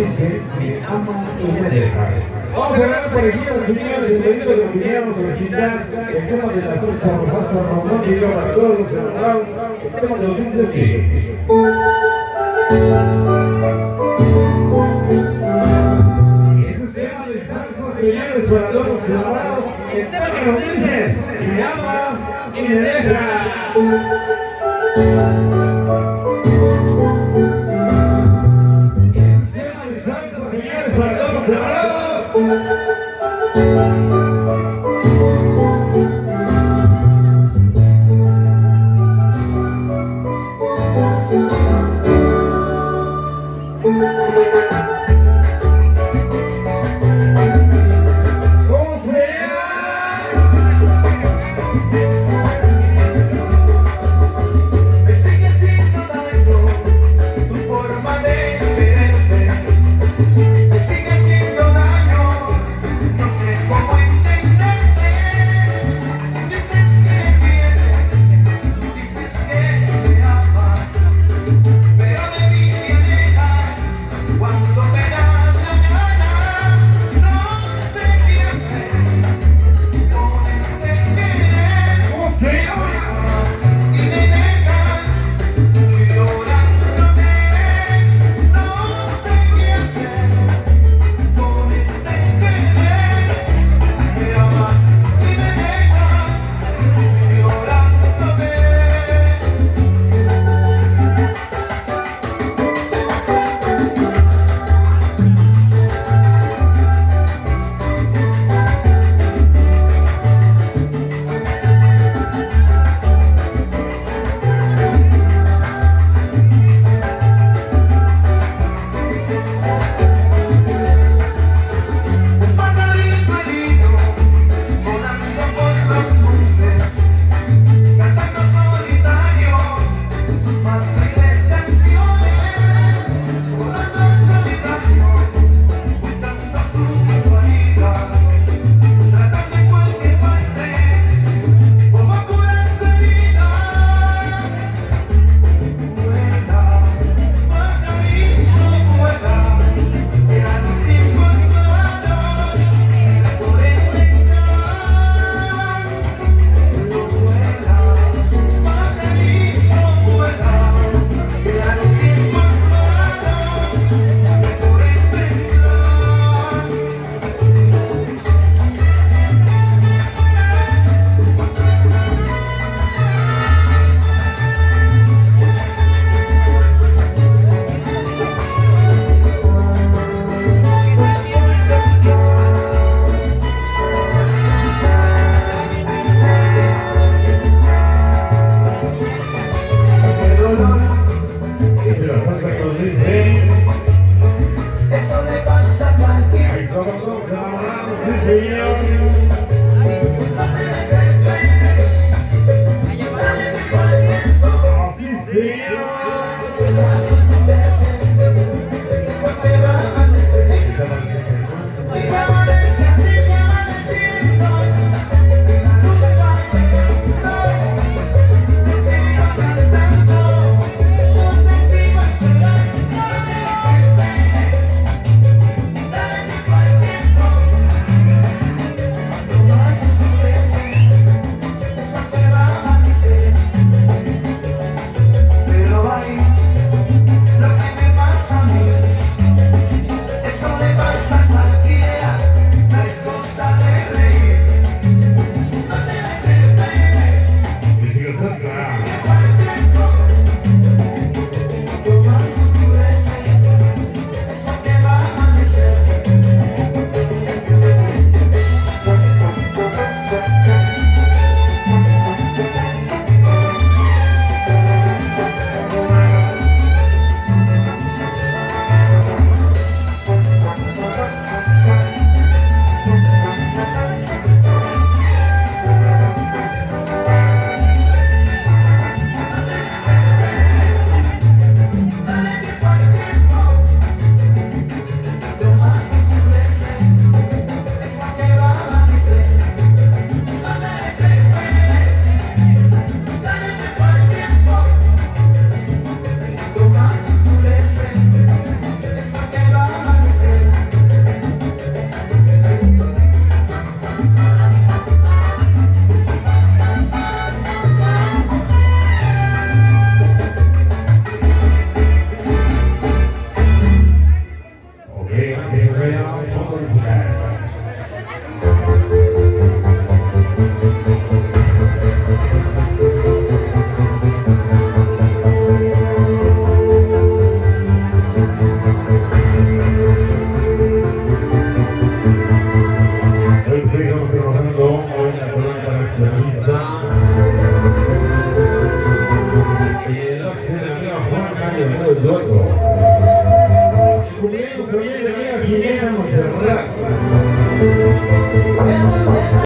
dice, me amas y me dejas. Vamos a ver por aquí las señoras y el que viniéramos a visitar el tema de la salsa romántica para todos los enamorados. El tema que nos dice que ese es tema de salsa, señores, para todos los enamorados. El tema que nos dice, me amas y me dejas. Para todos los enamorados. ¿Cómo se llama? Me sigue siendo daño tu forma de quererte. Me sigue siendo daño La senadora Juan Mayo del Duerto. Cumpleaños también de amiga Jimena Monserrat.